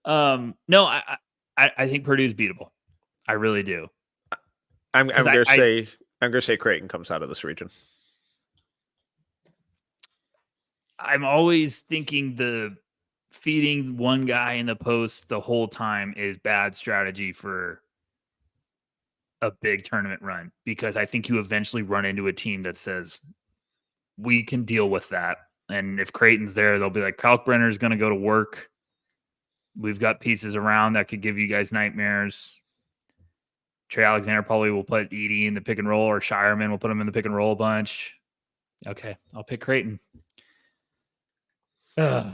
No, I think Purdue's beatable. I really do. I'm gonna say Creighton comes out of this region. I'm always thinking the feeding one guy in the post the whole time is bad strategy for a big tournament run, because I think you eventually run into a team that says we can deal with that. And if Creighton's there, they'll be like, Kalkbrenner's going to go to work. We've got pieces around that could give you guys nightmares. Trey Alexander probably will put Edie in the pick and roll, or Shireman will put him in the pick and roll a bunch. Okay, I'll pick Creighton. You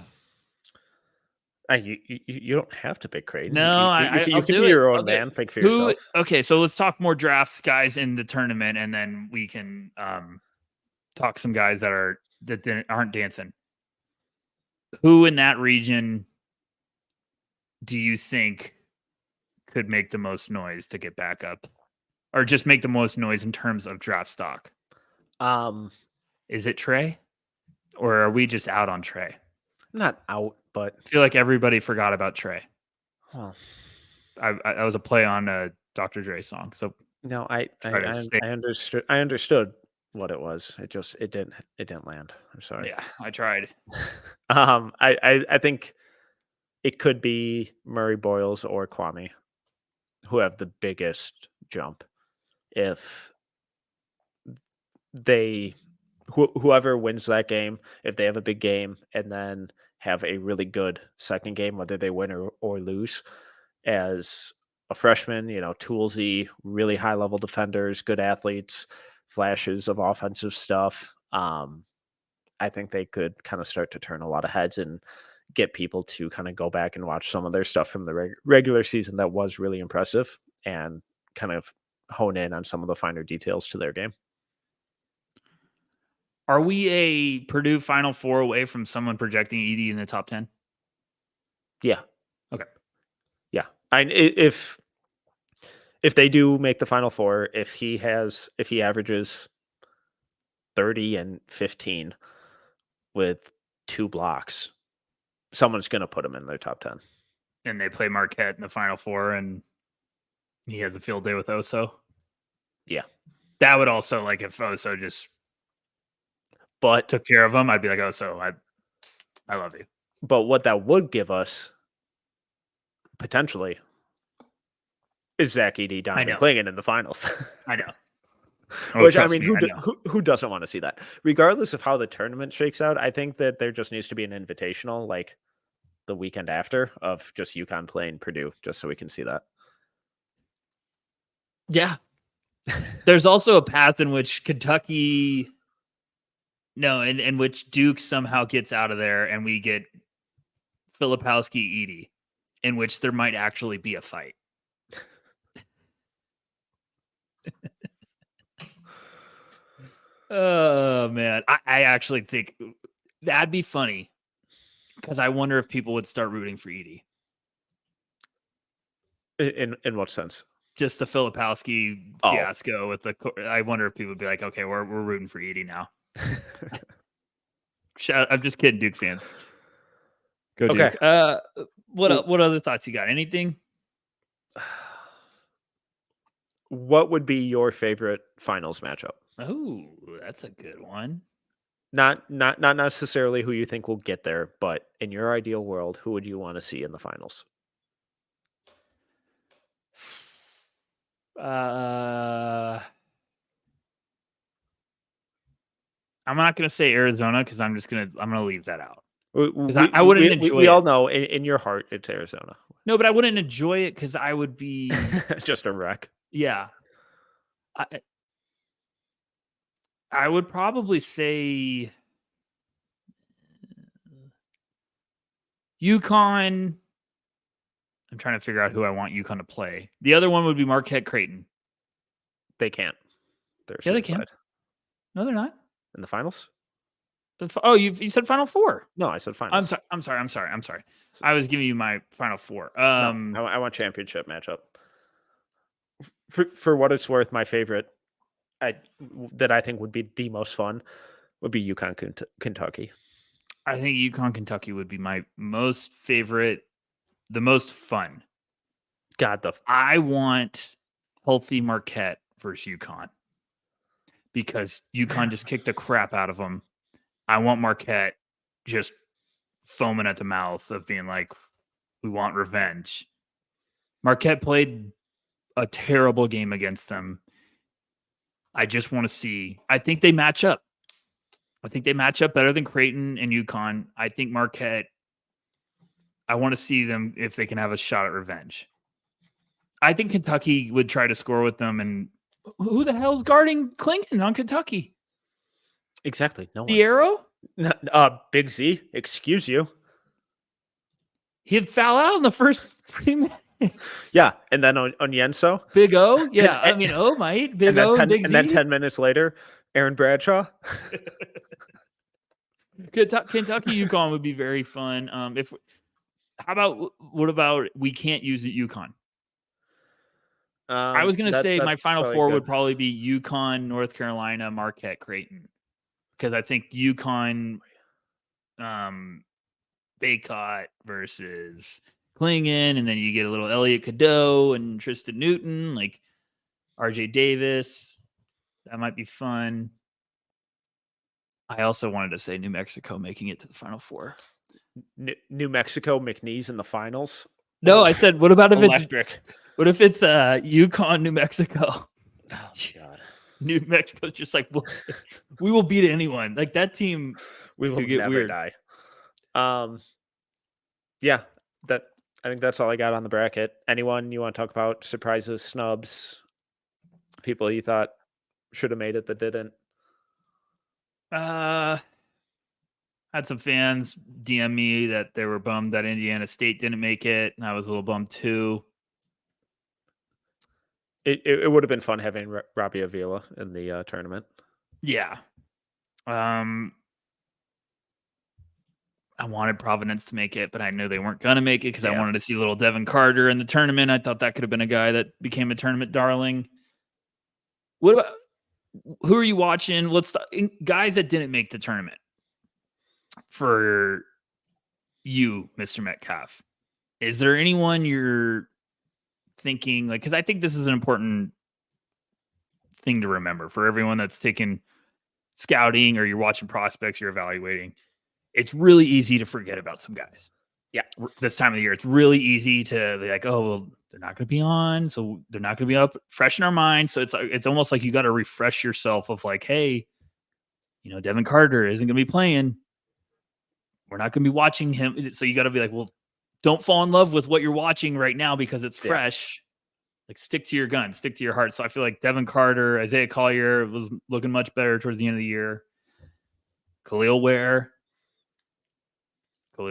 don't have to pick Creighton. No, You I'll can do be it. your I'll own do it. man. Think for yourself. Okay, so let's talk more drafts, guys, in the tournament, and then we can talk some guys that aren't dancing. Who in that region do you think could make the most noise to get back up, or just make the most noise in terms of draft stock? Is it Trey, or are we just out on Trey? Not out, but I feel like everybody forgot about Trey. Well, I was a play on a Dr. Dre song, so no, I understood. I understood what it was. It didn't land. I'm sorry. Yeah, I tried. I think it could be Murray Boyles or Kwame who have the biggest jump. If whoever wins that game, if they have a big game and then have a really good second game, whether they win or lose, as a freshman, toolsy, really high level defenders, good athletes, flashes of offensive stuff. I think they could kind of start to turn a lot of heads and get people to kind of go back and watch some of their stuff from the regular season that was really impressive, and kind of hone in on some of the finer details to their game. Are we a Purdue Final Four away from someone projecting Edie in the top 10? Yeah. Okay. Yeah. If they do make the Final Four, if he averages 30 and 15 with 2 blocks, someone's going to put him in their top 10. And they play Marquette in the Final Four, and he has a field day with Oso. Yeah. That would also, like, if Oso just took care of him, I'd be like, Oso, I love you. But what that would give us, potentially, is Zach Edey, Donovan Clingan in the finals. I know. Which, I mean, who doesn't want to see that? Regardless of how the tournament shakes out, I think that there just needs to be an invitational, like the weekend after, of just UConn playing Purdue, just so we can see that. Yeah. There's also a path in which Kentucky... No, in which Duke somehow gets out of there and we get Filipowski Edey, in which there might actually be a fight. Oh, man. I actually think that'd be funny, because I wonder if people would start rooting for Edey. In what sense? Just the Filipowski fiasco with I wonder if people would be like, okay, we're rooting for Edey now. I'm just kidding, Duke fans. Go Duke. Okay. What other thoughts you got? Anything? What would be your favorite finals matchup? Oh, that's a good one. Not necessarily who you think will get there, but in your ideal world, who would you want to see in the finals? I'm not going to say Arizona, because I'm going to leave that out. I wouldn't enjoy it. We all know in your heart it's Arizona. No, but I wouldn't enjoy it because I would be just a wreck. Yeah. I would probably say UConn. I'm trying to figure out who I want UConn to play. The other one would be Marquette Creighton. They can't. They can. No, they're not. In the finals? Oh, you said Final Four. No, I said finals. I'm sorry. I was giving you my Final Four. No, I want championship matchup. For what it's worth, my favorite that I think would be the most fun would be UConn Kentucky. I think UConn Kentucky would be my most favorite, the most fun. I want healthy Marquette versus UConn, because UConn just kicked the crap out of them. I want Marquette just foaming at the mouth of being like, we want revenge. Marquette played a terrible game against them. I just want to see. I think they match up. I think they match up better than Creighton and UConn. I think Marquette, I want to see them if they can have a shot at revenge. I think Kentucky would try to score with them. And who the hell's guarding Klingon on Kentucky? Exactly. No one. The Arrow? Big Z, excuse you. He'd foul out in the first 3 minutes. Yeah, and then on Yenso. Big O? Yeah, I mean, mate. Big O and Big Z. And then 10 minutes later, Aaron Bradshaw. Kentucky UConn would be very fun. What about we can't use it UConn? I was going to say my final four would probably be UConn, North Carolina, Marquette, Creighton. Because I think UConn, Baycott versus Klingon, and then you get a little Elliot Cadeau and Tristan Newton, like RJ Davis. That might be fun. I also wanted to say New Mexico making it to the Final Four. New Mexico, McNeese in the finals. No, I said, what about if electric? What if it's UConn, New Mexico? Oh God, New Mexico's just like, we will beat anyone. Like that team, we will never die. Yeah, I think that's all I got on the bracket. Anyone you want to talk about? Surprises, snubs, people you thought should have made it that didn't? Had some fans DM me that they were bummed that Indiana State didn't make it, and I was a little bummed too. It would have been fun having Robbie Avila in the tournament. Yeah. I wanted Providence to make it, but I knew they weren't going to make it because I wanted to see little Devin Carter in the tournament. I thought that could have been a guy that became a tournament darling. What about who are you watching? Guys that didn't make the tournament for you, Mr. Metcalf. Is there anyone you're thinking like, because I think this is an important thing to remember for everyone that's taking scouting or you're watching prospects, you're evaluating. It's really easy to forget about some guys. Yeah. This time of the year, it's really easy to be like, oh, well, they're not going to be on. So they're not going to be up fresh in our mind. So it's almost like you got to refresh yourself of like, hey, Devin Carter isn't going to be playing. We're not going to be watching him. So you got to be like, well, don't fall in love with what you're watching right now because it's fresh. Like stick to your gun, stick to your heart. So I feel like Devin Carter, Isaiah Collier was looking much better towards the end of the year. Khalil Ware. I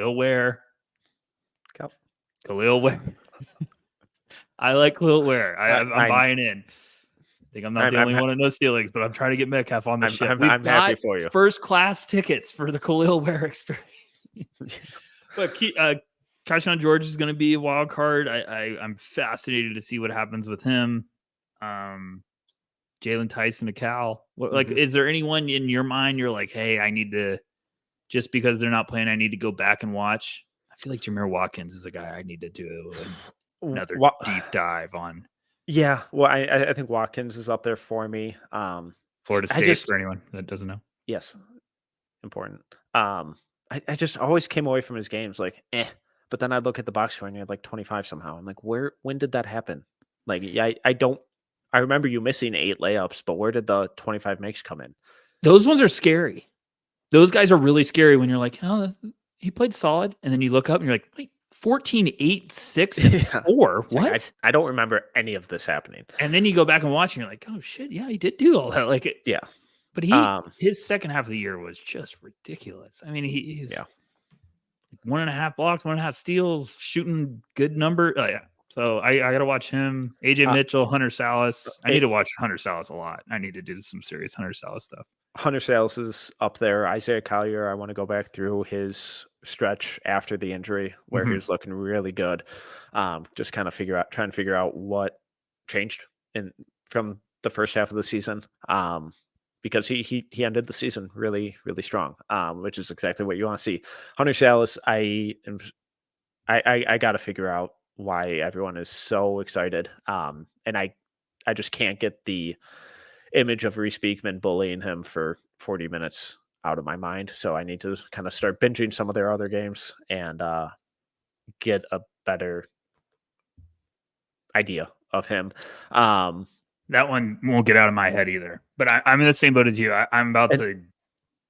like Khalil Ware. I'm buying in. I think I'm not the only one in those ceilings, but I'm trying to get Metcalf on the ship. I'm happy for you. First class tickets for the Khalil Ware experience. But Tyshawn George is going to be a wild card. I'm fascinated to see what happens with him. Jalen Tyson, a Cal. Is there anyone in your mind you're like, hey, I need to, just because they're not playing, I need to go back and watch? I feel like Jameer Watkins is a guy I need to do another deep dive on. Yeah, well, I think Watkins is up there for me. Florida State, for anyone that doesn't know. Yes, important. I just always came away from his games like, but then I'd look at the box score and he had like 25 somehow. I'm like, when did that happen? Like, I remember you missing 8 layups, but where did the 25 makes come in? Those ones are scary. Those guys are really scary when you're like, oh, he played solid. And then you look up and you're like, wait, 14, 8, 6, and 4. What? Like, I don't remember any of this happening. And then you go back and watch and you're like, oh shit, yeah, he did do all that. Like, yeah. But his second half of the year was just ridiculous. I mean, he's 1.5 blocks, 1.5 steals, shooting good number. Oh, yeah. So I got to watch him. AJ Mitchell, Hunter Salas. I need to watch Hunter Salas a lot. I need to do some serious Hunter Salas stuff. Hunter Salas is up there. Isaiah Collier, I want to go back through his stretch after the injury where he was looking really good. Just kind of trying to figure out what changed from the first half of the season. Because he ended the season really, really strong, which is exactly what you want to see. Hunter Salas, I got to figure out why everyone is so excited. And I just can't get the image of Reese Beekman bullying him for 40 minutes out of my mind. So I need to kind of start binging some of their other games and get a better idea of him. That one won't get out of my head either. But I'm in the same boat as you. I'm about and to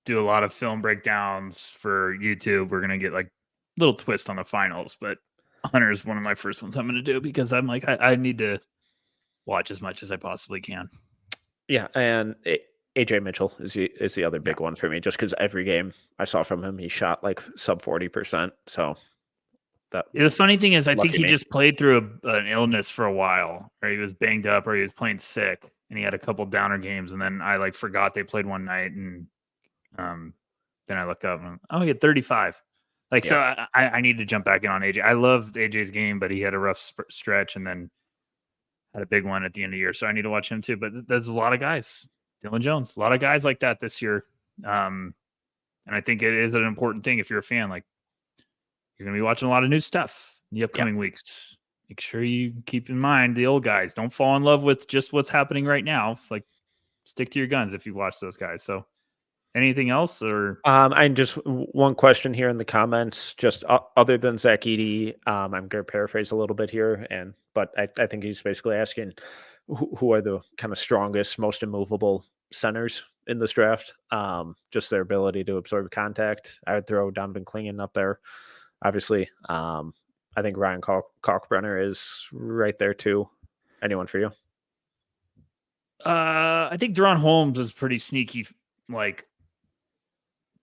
do a lot of film breakdowns for YouTube. We're gonna get like little twist on the finals, but Hunter is one of my first ones I'm gonna do because I'm like I need to watch as much as I possibly can. yeah, and AJ Mitchell is the other big one for me, just because every game I saw from him, he shot like sub 40%. So that The funny thing is, I think lucky he me. just played through an illness for a while, or he was banged up, or he was playing sick, and he had a couple downer games, and then I like forgot they played one night, and then I look up and he had 35. Like, so Yeah. I need to jump back in on AJ. I loved AJ's game, but he had a rough stretch, and then had a big one at the end of the year. So I need to watch him too. But there's a lot of guys, Dylan Jones, a lot of guys like that this year. And I think it is an important thing if you're a fan. Like, you're going to be watching a lot of new stuff in the upcoming weeks. Make sure you keep in mind the old guys. Don't fall in love with just what's happening right now. Like, stick to your guns if you watch those guys. So, anything else or? I just one question here in the comments. Just other than Zach Edey, I'm going to paraphrase a little bit here, but I think he's basically asking who are the kind of strongest, most immovable centers in this draft. Just their ability to absorb contact. I would throw Donovan Clingan up there, obviously. I think Ryan Kalkbrenner is right there too. Anyone for you? I think Deron Holmes is pretty sneaky, like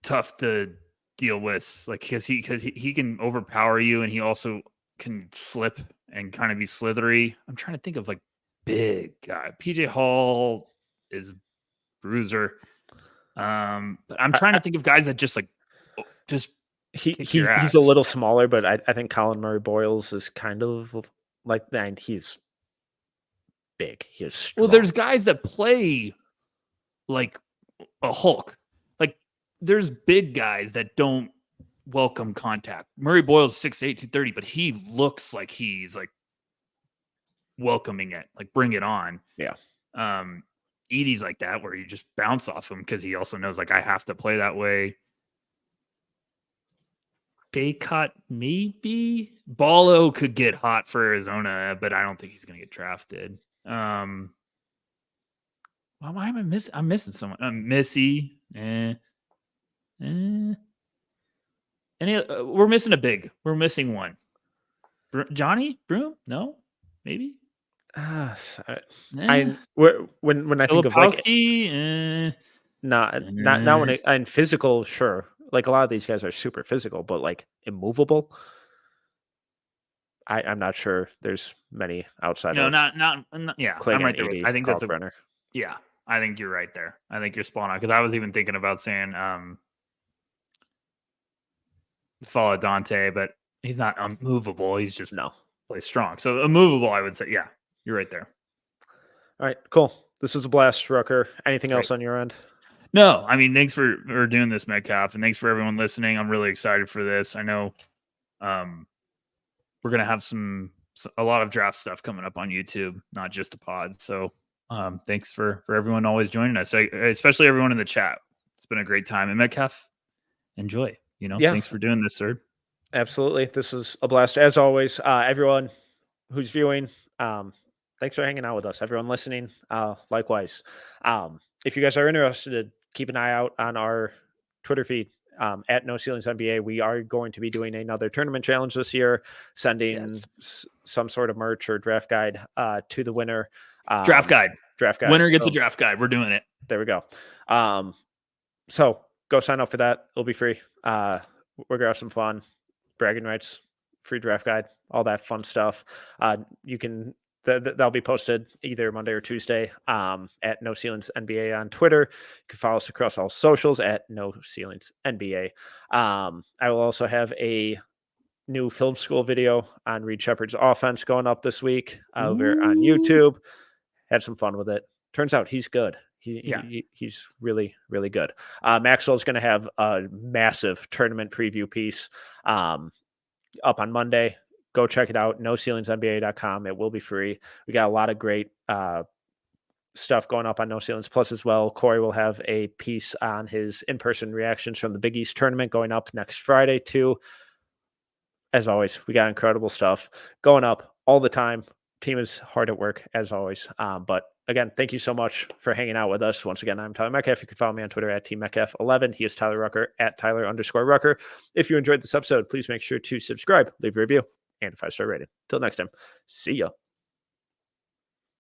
tough to deal with, like because he can overpower you, and he also can slip and kind of be slithery. I'm trying to think of like big guy. PJ Hall is bruiser. But I'm trying to think of guys that just like just kick your He's a ass. little smaller, but I think Colin Murray Boyles is kind of like that. And he's big. He is strong. Well, there's guys that play like a Hulk. Like there's big guys that don't welcome contact. Murray Boyle's 6'8", 230, but he looks like he's like welcoming it, like bring it on. Yeah. Edie's like that, where you just bounce off him because he also knows like I have to play that way. Baycott, maybe. Ballo could get hot for Arizona, but I don't think he's going to get drafted. Well, why am I missing? I'm missing someone. Missy. We're missing a big. We're missing one. Johnny Broom? No, maybe. I when I think of like not when and physical, sure. Like a lot of these guys are super physical, but like immovable. I'm not sure there's many outside no, of not yeah. Clingan, I'm right there. Edey, I think that's Kalkbrenner. yeah. I think you're right there. I think you're spot on because I was even thinking about saying follow Dante, but he's not unmovable. He's just plays strong. So immovable, I would say. Yeah, you're right there. All right, cool. This is a blast, Rucker. Anything else on your end? No, I mean, thanks for doing this, Metcalf, and thanks for everyone listening. I'm really excited for this. I know we're gonna have a lot of draft stuff coming up on YouTube, not just a pod. So thanks for everyone always joining us, especially everyone in the chat. It's been a great time. And Metcalf, enjoy. Thanks for doing this, sir. Absolutely. This is a blast. As always, everyone who's viewing, thanks for hanging out with us. Everyone listening, likewise. If you guys are interested, keep an eye out on our Twitter feed at No Ceilings NBA. We are going to be doing another tournament challenge this year, sending some sort of merch or draft guide to the winner. Draft guide. Winner gets a draft guide. We're doing it. There we go. So go sign up for that. It'll be free. We're gonna have some fun. Bragging rights, free draft guide, all that fun stuff. You can that'll be posted either Monday or Tuesday at No Ceilings NBA on Twitter. You can follow us across all socials at No Ceilings NBA. I will also have a new film school video on Reed Shepard's offense going up this week over on YouTube. Had some fun with it. Turns out he's good. He's really, really good. Maxwell's going to have a massive tournament preview piece up on Monday. Go check it out. NoCeilingsNBA.com. It will be free. We got a lot of great stuff going up on No Ceilings Plus as well. Corey will have a piece on his in-person reactions from the Big East tournament going up next Friday too. As always, we got incredible stuff going up all the time. Team is hard at work as always. But again, thank you so much for hanging out with us. Once again, I'm Tyler Metcalf. You can follow me on Twitter at TMetcalf11. He is Tyler Rucker at Tyler_Rucker. If you enjoyed this episode, please make sure to subscribe, leave a review, and a 5-star rating. Till next time, see ya.